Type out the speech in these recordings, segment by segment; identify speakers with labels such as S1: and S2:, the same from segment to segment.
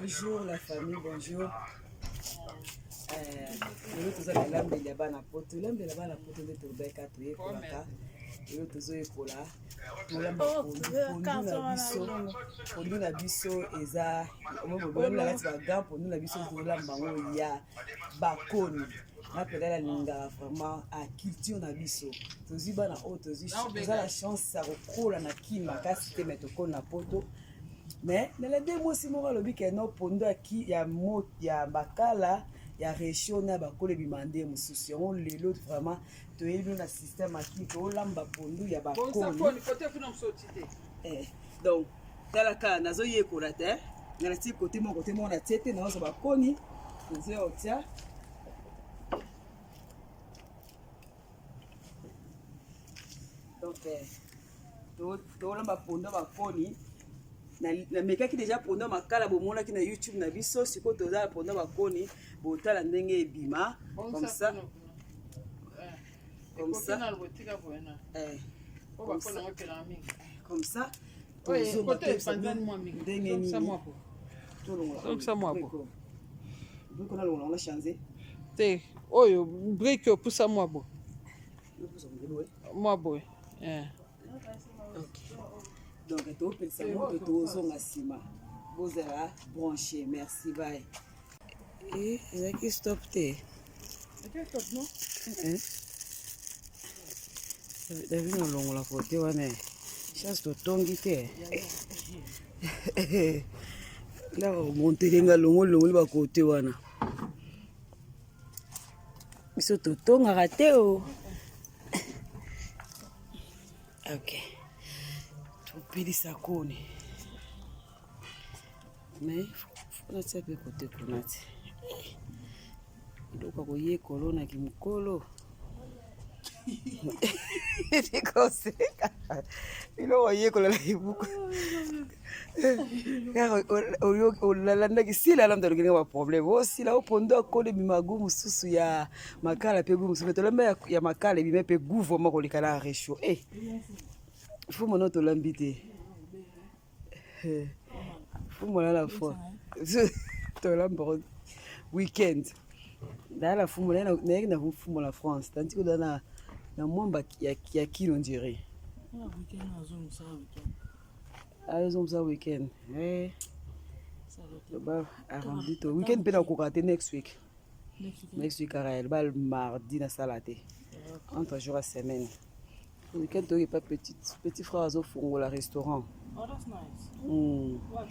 S1: Bonjour la famille, bonjour. Nous tous avons l'âme de Yabana Poto. L'âme de Yabana Poto de Torbeka, Toye Kolaka. Nous tous avons Kola. Nous avons Pondu na biso eza. Nous avons Pondu na biso Zolambango ya Bakoni. Rappelez la linga vraiment à culture na biso. Tozi bana o tozi. Nous avons la chance ça recola na kima kasi te metoko na poto. Mais dans les deux mots, si on a le bic, non, pondo qui y a mot, y a bakala, y a réchaud, na bakole bimandé, mon souci, on les l'autre vraiment, tu es dans le système qui, tu as l'amba pondo, y a bakole. Donc, dans la cas, nazo yé kolate, dans la type côté mon on a tête, non, ça va koni, nazo yotia. Donc, tu as l'amba pondo, bakoni. Na meka ki déjà ponda makala bomona ki na YouTube na biso siko toza ponda bakoni botala ndenge ebima comme ça comme ça comme ça tozo côté pandani moi mingi ndenge ça moi po donc ça moi po donc on a changé te oyo break pour ça moi bo moi bo OK. Donc, vous allez brancher. Merci, bye. Et c'est qui stop t'es? C'est stop non? David no longo la côté wana. Chance to tongi te. Là on monte lenga longo ba côté wana. Biso to tonga raté o. OK. Pili sakoni mais faut ça peut côté kunati ndoka koye kolona kimukolo nikoseka ilo koye kolona ibuko olalanda kisila lamda lokenge ba problème aussi la opondo akole bimagumu susu ya makala pe gumu susu tolamba ya makala bime pe gouvo mako likala réchaud il faut mon autre l'ambiter. Il faut mon la fois. Tout l'ambord week-end. Dans la fou mon na fou mon la France. Tandis que dans la moins il y a qui on dirait. Ah week-end azom ça week-end. Ah azom ça week-end. Ça va arrangé tout. Week-end peut encore rater next week. Next week à bal mardi na salate. Entre jours à semaine. Le week-end, tu n'as pas petit frère au fond au restaurant.
S2: Oh, that's nice. What?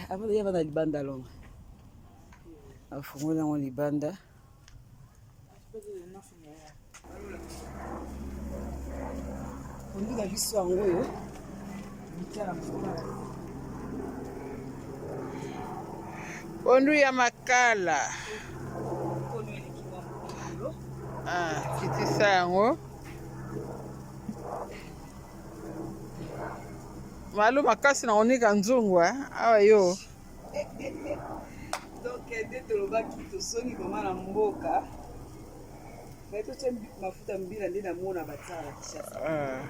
S1: Avant il y avait dans le banda long. Au fond dans le banda. On dit la vie soit en haut.
S2: Pondu ya makala. Kiti sango. Malo makasi na onika nzungu awa yo.
S1: Donc dès to loba ki to soni mama na mboka. Mais to tsembi mafuta mbila ndina mona batara kishasa.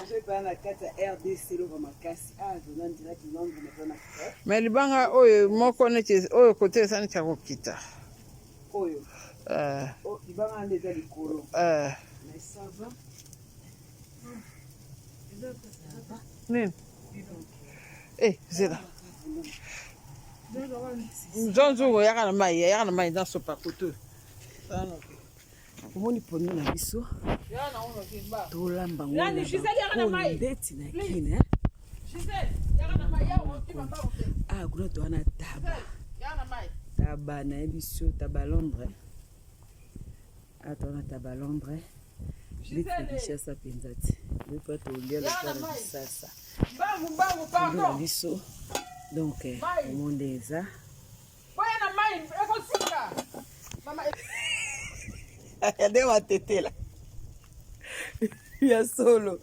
S1: Je pas na kata RDC lo makasi zona ndira ki nongo na frère.
S2: Mais libanga oyo moko neti oyo côté sani cha kokita.
S1: Oyo. Libanga ndeza likolo. Mais ça va.
S2: Nini? Zela. Nzonzungu yaka na mai dans sopa koto.
S1: Omoni pondu na biso. Tolamba ngona. Ndeti na kine. Kuna to ana taba. Taba na biso taba Londres. Atona taba Londres. Bitrikisha penzati. Le plateau lié le plan de ça. Pardon. Donc le monde est ça. Regardez ma tête là. Il y a solo.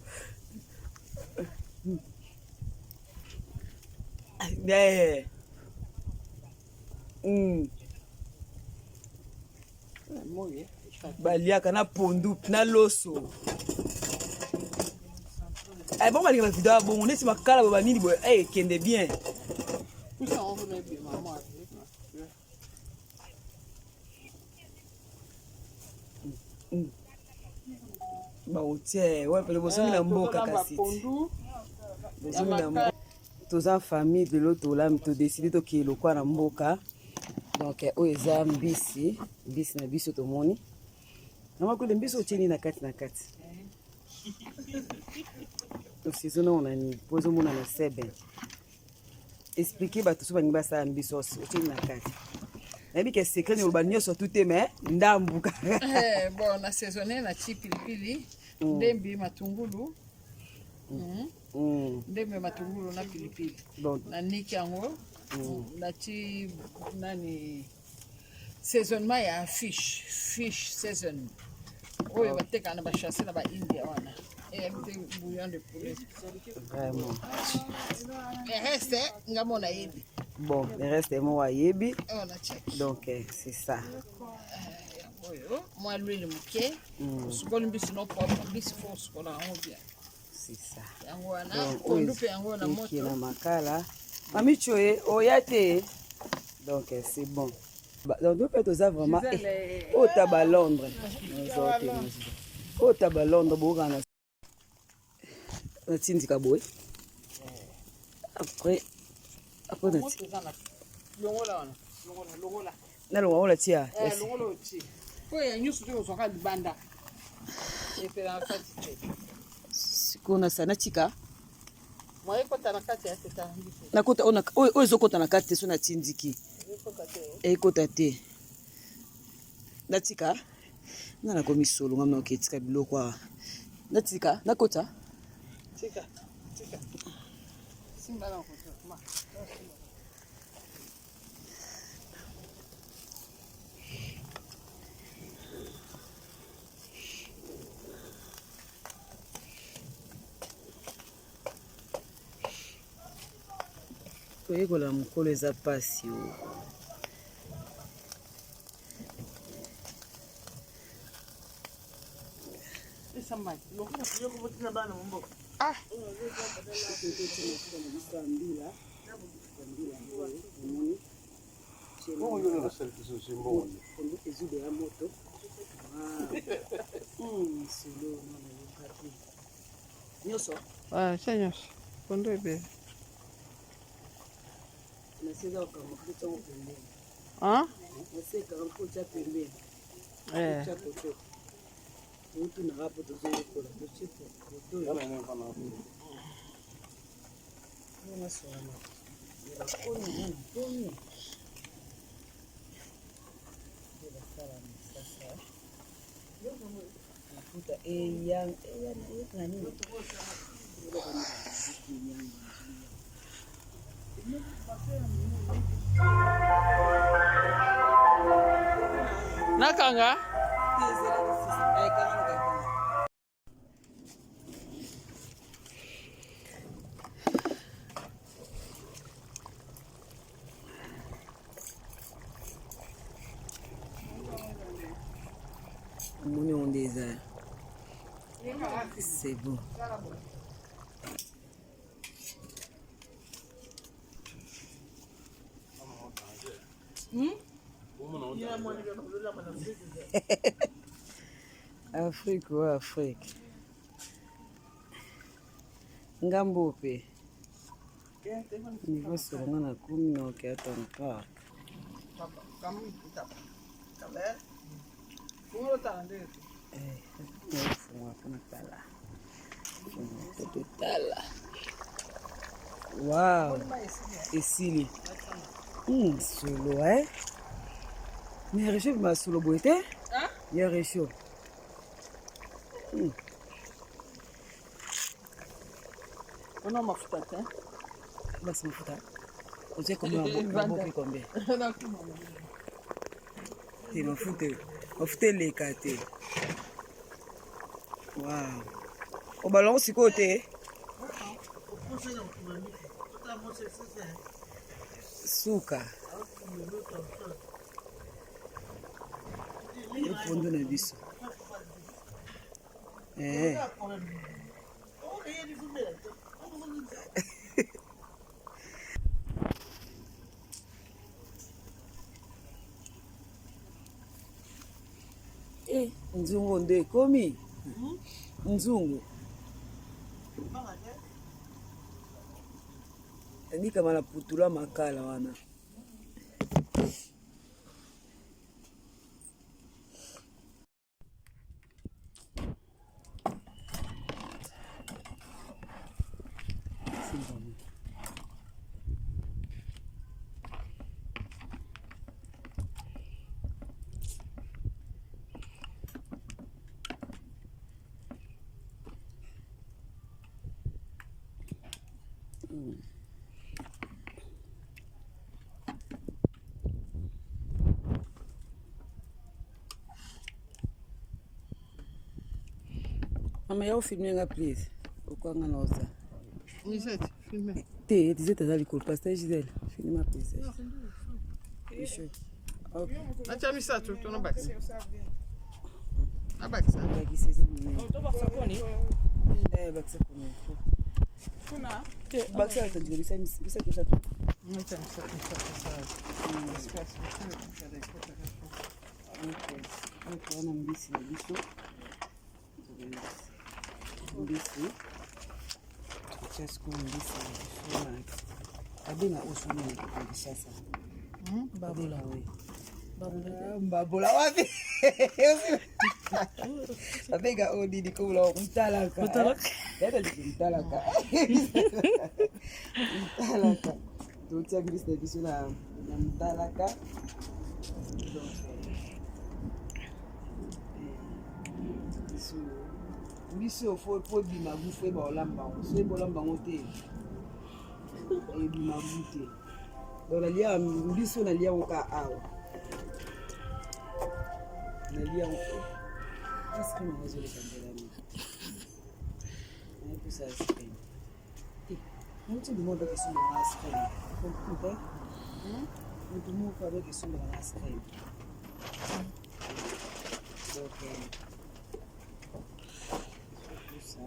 S1: Baliaka na pondu na loso. Bon, ma vidéo, bon, on est sur ma cala, on va kende bien. baotie wapele bozongi na mboka kasi bozongi na mboka toza famille de l'autre olami todeside tokee lokwa na mboka donc oyo eza mbisi na biso tomoni namakule mbisi otieni na kati tosizona onani po ezomona na sebe explike bato so baningi basala mbiso otieni na kati nayebi ke secret nyoloba nyonso tu te me ndambu
S2: bon na saisonné na ti pilipili ndembi matungulu ndembe matungulu na pilipili na niki yango na ti nani saisonnement ya fish season oyo bateka na bachasse na baindia wana eyabite bouillon de poulet
S1: vraiment
S2: le reste ngamo na yebi
S1: bon le reste mo wayebi
S2: na check
S1: donc c'est ça
S2: oyo moi l'huile moke osukoli mbisi no propre mbisi fo osukola yango bien
S1: c'est ça
S2: yango wana pondu mpe yango na moto
S1: na makala mami choye oya te donc c'est bon donc nous peut oza vraiment o taba Londres o taba Londres bokana na tindika boy après na longola ola tia
S2: longola oti po ya nyusu to zoka libanda epela kati
S1: sikona sana tika
S2: moi kota na kati ya teta
S1: na kota ona oyo ezokota na kati so na tindiki ekota te natika na nakomi solo ngamna oketika biloko awa natika nakota
S2: tika simba na kota ma
S1: koyekola mokolo eza pasi o nyonso
S2: tia nyonso pondo ebele
S1: naseza okanga kutango pembeni nasekanga mpotia pembeni tia poto otunaka po tozoyekola totie poto nasolama elakoni basala misasa mafuta eyanganini
S2: nakanga
S1: moni on eza c'est bon Afrique ou Afrique ngambo pe niveau solonga na kumi na oke atan park fungwa mpona tala totala wow esili solo mais réchaud ma solo boye te ya réchaud
S2: ona mafuta te
S1: basi mafuta otie komboki kombe te mafuta eleka te wow obalongo sikoyo te suka epondo na biso nzungu nde ekomi nzungu elikama na putula makala wana Mama yao filmer nga please. Okwanga na osa.
S2: Lisette, filme.
S1: Te, dizete azali cool pasteur Gisèle. Filmer please. Isho. Okay.
S2: Acha misatu tuna baki. Abaki.
S1: Baki sasa mimi.
S3: Bakisa koni?
S1: Bakisa koni.
S3: Kuna?
S1: Bakisa atajulisa bisa kisha tu.
S2: Acha misatu sasa. Espace.
S1: Okay. Okay, ana mbisi na biso. Mbisi. Chasco mbisi. Abina usuni kwa sasa. Babula we. Babula wapi? Abega odi di kula mtalaka. Mtalaka. Dada di mtalaka. Mtalaka. Tutia Christ de biso na mtalaka. Biso fo bima gufe ba olamba. So bolamba ngote. E bima gute. Donc nalia biso nalia oka awa. Nalia oka. Est-ce que nous allons les cambier? On peut ça screen. Nous tu demandes que sur la screen. Comprends? Nous demandons que sur la screen. Donc ça.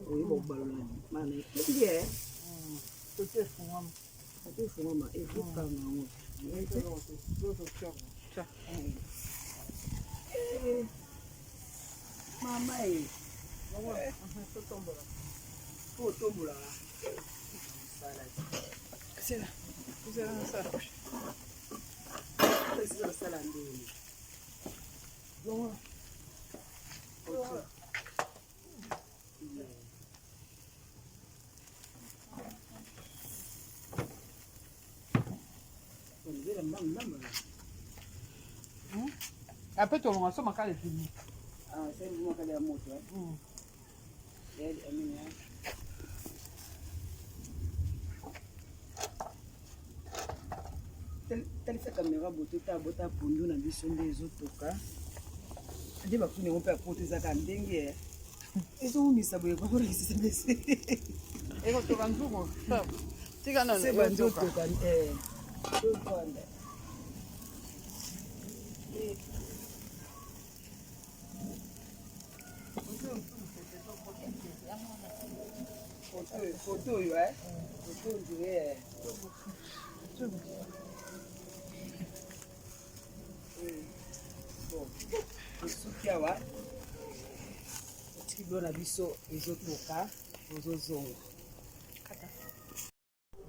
S1: Oui, bon ballon, mané. Bien.
S2: Peut-être fumama.
S1: Peut-être fumama. Et faut pas m'en. Mama, faut tomber là. C'est là.
S2: Vous avez ça.
S1: C'est la salade. Bon.
S2: Après, tu as ma carte de fini.
S1: Ah, c'est moi qui ai la moto. Telle caméra beauté ta bota pondu na biso ndezo toka. Ade bafuni on peut apporter ça quand ndenge. Ezo umisa boye kwa kuri sisi.
S2: Eko to kanzuko. Tika nani?
S1: C'est banzo toka toka. Photo yo photo ndiye bon sukia wa tiblo na biso ezotoka ozozonga.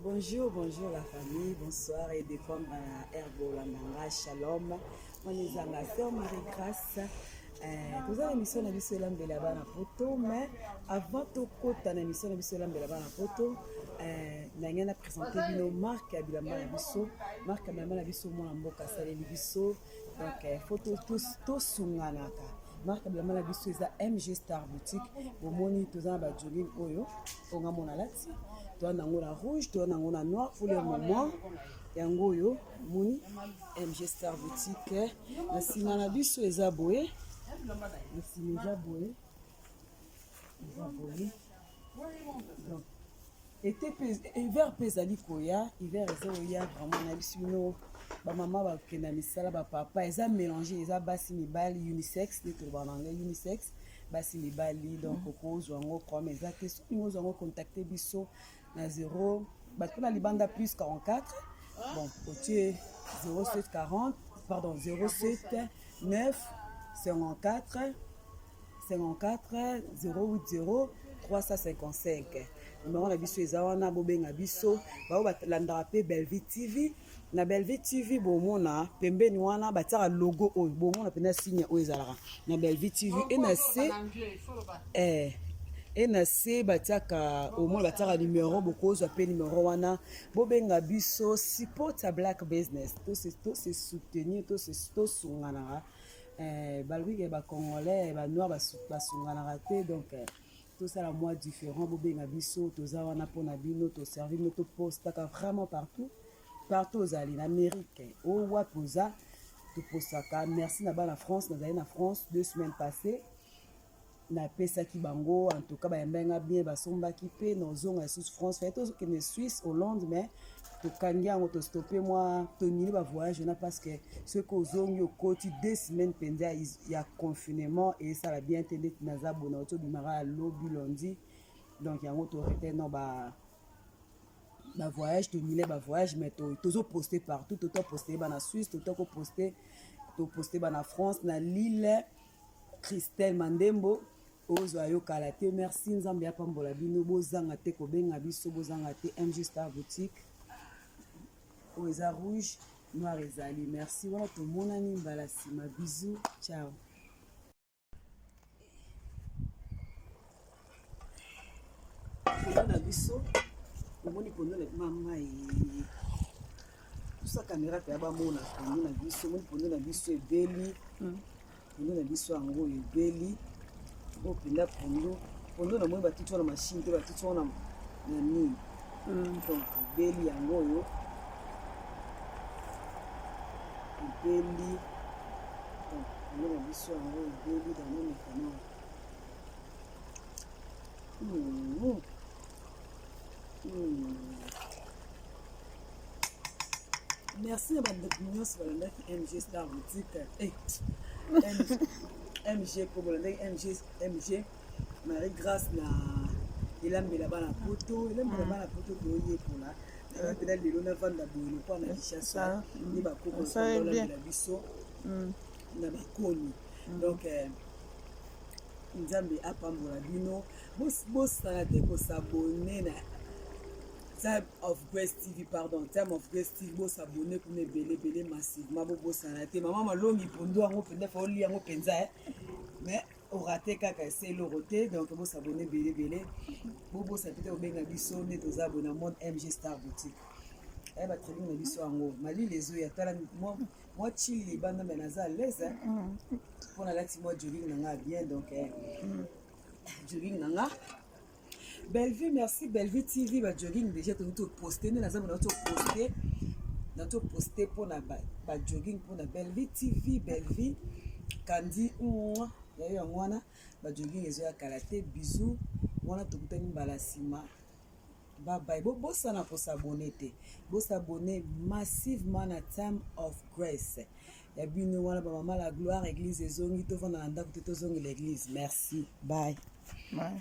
S1: Bonjour la famille, bonsoir et des femmes à Herbo Landanga, Shalom. On est en la sœur Marie-Grâce. Nous avons l'émission de biso elambela bana poto, mais avant de côté na émission de biso elambela bana poto, na ngana présenter bino marque ya bilamba na biso, marque ya bilamba na biso mwana mboka saleli biso. Donc photo tous sunganaka. Marque ya bilamba na biso eza MG Star Boutique. Bomoni tozana ba jogging oyo, onga mona lati. Toi nango na rouge, toi nango na noir pour le moment. Yango yo moni MG Star Boutique. Na sima na biso eza boye. Donc été hiver mpe ezali koya hiver eza oya vraiment na biso bino bamama bakenda misala bapapa eza mélange eza basi mibali unisex nde tolobaka na anglais unisex basi mibali donc okozwa yango comme eza te soki olingi ozwa yango contacte biso na 0 bato mpe na libanda plus 44 bon otie 0740 pardon 07 9 54 54 080 355 numéro na biso eza wana bobenga biso bao balandaka mpe Bellevue TV na Bellevue TV bomona pembeni wana batiaka logo oyo bomona mpena signe oyo ezalaka na Bellevue TV e na se batiaka omona batiaka numero bokozwa mpe numero wana bobenga biso support ya black business tose soutenir tosunganaka balobike bacongolais banoir basunganaka te donc tosala mwa différent bobenga biso toza wana mpona bino toservi bino topostaka vraiment partout ozali na amérique owapi oza topostaka merci na bana france nazali na france 2 semaines passées napesaki bango en tout cas bayambenga bien basombaki mpe nozonga lisusu france faye tozokende suisse hollande mais tokangi yango tostope mwa tonili bavoyage wana parce que soki ozongi okoti 2 semaines mpenza ya confinement esala bien te ndeti naza bona otobimaka ya lobi londi donc yango torete no bavoyage tonile bavoyage mais tozoposte partout totoposte bana suisse toposte bana france na lille Christelle Mandembo ozwa yokala te merci nzambe apambola bino bozanga te kobenga biso bozanga te MG Star Boutique oyo eza rouge noir ezali merci wana tomonani mbala nsima bisou ciao pondo na biso omoni pondo na mama tusa kamera mpe ya bamona pondo na biso omoni pondo na biso ebeli pondo na biso yango ebeli o mpenza pondo na moi batuti wana machine te batuti wana na nini donc ebeli yango oyo ebeli pondo na biso yango ebeli danonekana merci na bandeko nyonso balandaki MG Star Boutique MG po bolandaki MG Marie Grâce na elambela bana poto toyekola mpena lelo navanda boye lokwa na Kinshasa nde bakokolambela biso na bakoni donc nzambe apambola bino bosala te kosabone na Time of Grace TV, pardon, Time of Grace TV, bo s'abonner pour me belé massivement, bo sanate. Maman malongi pondo ango penda foli ango penza, mais au raté kaka c'est le roté, donc bo s'abonner belé. Bo s'appeler au benga biso ne toza abonner mode MG Star Boutique. Eh ba très bien biso ango. Mali les oya tala moi chili banda menaza l'aise. Pour la lati moi jogging nanga bien donc jogging nanga. Bellevue, merci. Bellevue TV, bah jogging déjà tout posté. Nous avons posté pour la jogging pour la Bellevue TV, Bellevue. Kandi, d'ailleurs moi bah jogging les yeux karaté. Bisous. Moi tout le temps balasima. Bye bye. Bo sana pour s'abonner te. Bo s'abonner massivement à Time of Grace. Et puis nous voilà maman la gloire église et zongi tout vendre dans l'église. Merci. Bye.
S3: Bye.